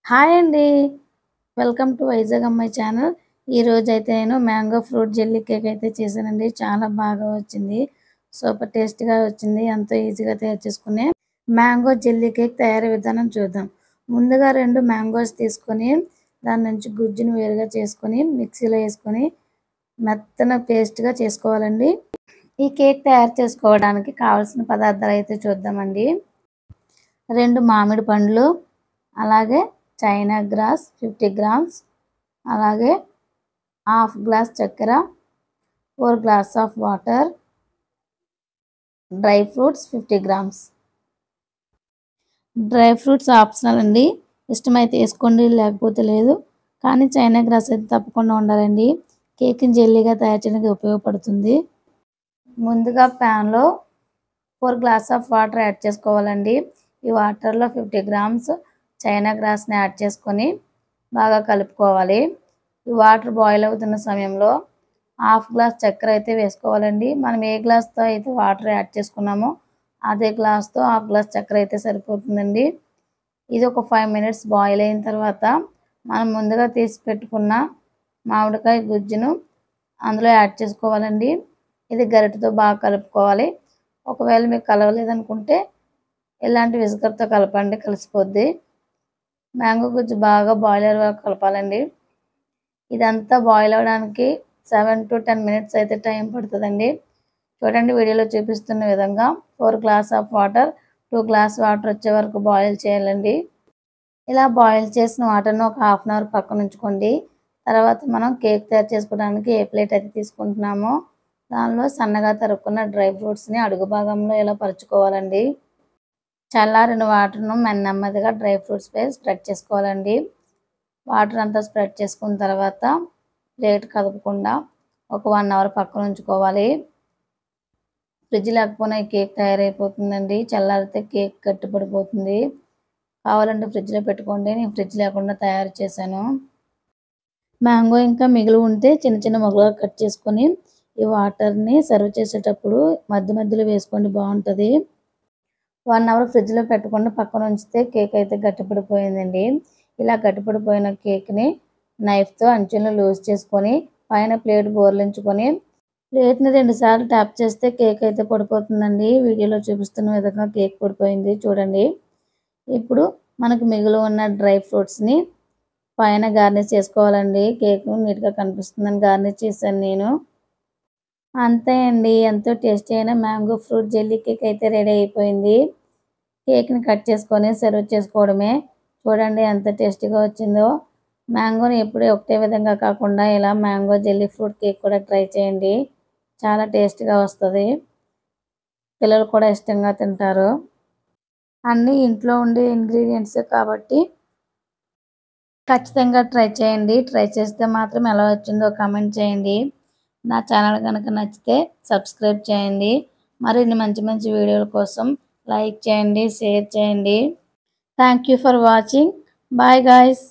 Hi అండి. Welcome to Vizag అమ్మాయి channel. ఈరోజైతే నేను మ్యాంగో ఫ్రూట్ జెల్లీ కేక్ అయితే చేశానండి. చాలా బాగా వచ్చింది. సూపర్ టేస్టీగా వచ్చింది. ఎంతో ఈజీగా తయారు చేసుకునే మ్యాంగో జెల్లీ కేక్ తయారీ విధానం చూద్దాం. ముందుగా 2 మ్యాంగోస్ తీసుకొని దాని నుంచి గుజ్జును వేరుగా చేసుకొని మిక్సీలో వేసుకొని మెత్తన పేస్ట్గా చేసుకోవాలండి. ఈ కేక్ తయారు చేసుకోవడానికి కావాల్సిన పదార్థాలు అయితే చూద్దామండి. 2 మామిడి పండ్లు, అలాగే చైనా గ్రాస్ 50 గ్రామ్స్, అలాగే హాఫ్ గ్లాస్ చక్కెర, 4 glass of water, dry fruits 50 grams. Dry fruits optional అండి, ఇష్టమైతే వేసుకోండి లేకపోతే లేదు. కానీ చైనా గ్రాస్ అయితే తప్పకుండా ఉండాలండి. కేక్ని జెల్లీగా తయారు చేయడానికి ఉపయోగపడుతుంది. ముందుగా ప్యాన్లో 4 గ్లాస్ ఆఫ్ వాటర్ యాడ్ చేసుకోవాలండి. ఈ వాటర్లో 50 గ్రామ్స్ చైనా గ్రాస్ని యాడ్ చేసుకొని బాగా కలుపుకోవాలి. ఈ వాటర్ బాయిల్ అవుతున్న సమయంలో హాఫ్ గ్లాస్ చక్కెర అయితే వేసుకోవాలండి. మనం ఏ గ్లాస్తో అయితే వాటర్ యాడ్ చేసుకున్నామో అదే గ్లాస్తో హాఫ్ గ్లాస్ చక్కెర అయితే సరిపోతుందండి. ఇది ఒక 5 మినిట్స్ బాయిల్ అయిన తర్వాత మనం ముందుగా తీసి పెట్టుకున్న మామిడికాయ గుజ్జును అందులో యాడ్ చేసుకోవాలండి. ఇది గరిటెతో బాగా కలుపుకోవాలి. ఒకవేళ మీకు కలవలేదనుకుంటే ఇలాంటి విస్కర్తో కలపండి, కలిసిపోద్ది. మ్యాంగో గుజ్జు బాగా బాయిల్ అయ్యే వరకు కలపాలండి. ఇదంతా బాయిల్ అవ్వడానికి 7 to 10 మినిట్స్ అయితే టైం పడుతుందండి. చూడండి, వీడియోలో చూపిస్తున్న విధంగా 4 glass of water 2 glass water వచ్చే వరకు బాయిల్ చేయాలండి. ఇలా బాయిల్ చేసిన వాటర్ను ఒక హాఫ్ అన్ అవర్ పక్కన ఉంచుకోండి. తర్వాత మనం కేక్ తయారు చేసుకోవడానికి ఏ ప్లేట్ అయితే తీసుకుంటున్నామో దానిలో సన్నగా తరుక్కున్న డ్రై ఫ్రూట్స్ని అడుగు భాగంలో ఇలా పరుచుకోవాలండి. చల్లారిన వాటర్ను నెమ్మదిగా డ్రై ఫ్రూట్స్ పై స్ప్రెడ్ చేసుకోవాలండి. వాటర్ అంతా స్ప్రెడ్ చేసుకున్న తర్వాత ప్లేట్ కదపకుండా ఒక 1 అవర్ పక్కన ఉంచుకోవాలి. ఫ్రిడ్జ్ లేకపోయినా ఈ కేక్ తయారైపోతుందండి. చల్లారితే కేక్ గట్టిపడిపోతుంది. కావాలంటే ఫ్రిడ్జ్లో పెట్టుకోండి. నేను ఫ్రిడ్జ్ లేకుండా తయారు చేశాను. మ్యాంగో ఇంకా మిగిలి ఉంటే చిన్న చిన్న ముక్కలుగా కట్ చేసుకొని ఈ వాటర్ని సర్వ్ చేసేటప్పుడు మధ్యలో వేసుకోండి, బాగుంటుంది. 1 అవర్ ఫ్రిడ్జ్లో పెట్టకుండా పక్కన ఉంచితే కేక్ అయితే గట్టిపడిపోయిందండి. ఇలా గట్టిపడిపోయిన కేక్ని నైఫ్తో అంచులను లూజ్ చేసుకొని పైన ప్లేట్ బోర్లించుకొని ప్లేట్ని 2 సార్లు ట్యాప్ చేస్తే కేక్ అయితే పడిపోతుందండి. వీడియోలో చూపిస్తున్న విధంగా కేక్ పడిపోయింది చూడండి. ఇప్పుడు మనకు మిగిలి ఉన్న డ్రై ఫ్రూట్స్ని పైన గార్నిష్ చేసుకోవాలండి. కేక్ నీట్గా కనిపిస్తుందని గార్నిష్ చేశాను నేను. అంతే అండి, ఎంతో టేస్టీ అయిన మ్యాంగో ఫ్రూట్ జెల్లీ కేక్ అయితే రెడీ అయిపోయింది. కేక్ని కట్ చేసుకొని సర్వ్ చేసుకోవడమే. చూడండి ఎంత టేస్టీగా వచ్చిందో. మ్యాంగోని ఎప్పుడూ ఒకటే విధంగా కాకుండా ఇలా మ్యాంగో జెల్లీ ఫ్రూట్ కేక్ కూడా ట్రై చేయండి. చాలా టేస్టీగా వస్తుంది. పిల్లలు కూడా ఇష్టంగా తింటారు. అన్నీ ఇంట్లో ఉండే ఇంగ్రీడియంట్స్ కాబట్టి ఖచ్చితంగా ట్రై చేయండి. ట్రై చేస్తే మాత్రం ఎలా వచ్చిందో కామెంట్ చేయండి. నా ఛానల్ కనుక నచ్చితే సబ్స్క్రైబ్ చేయండి. మరిన్ని మంచి మంచి వీడియోల కోసం లైక్ చేయండి, షేర్ చేయండి. Thank you for watching. Bye guys.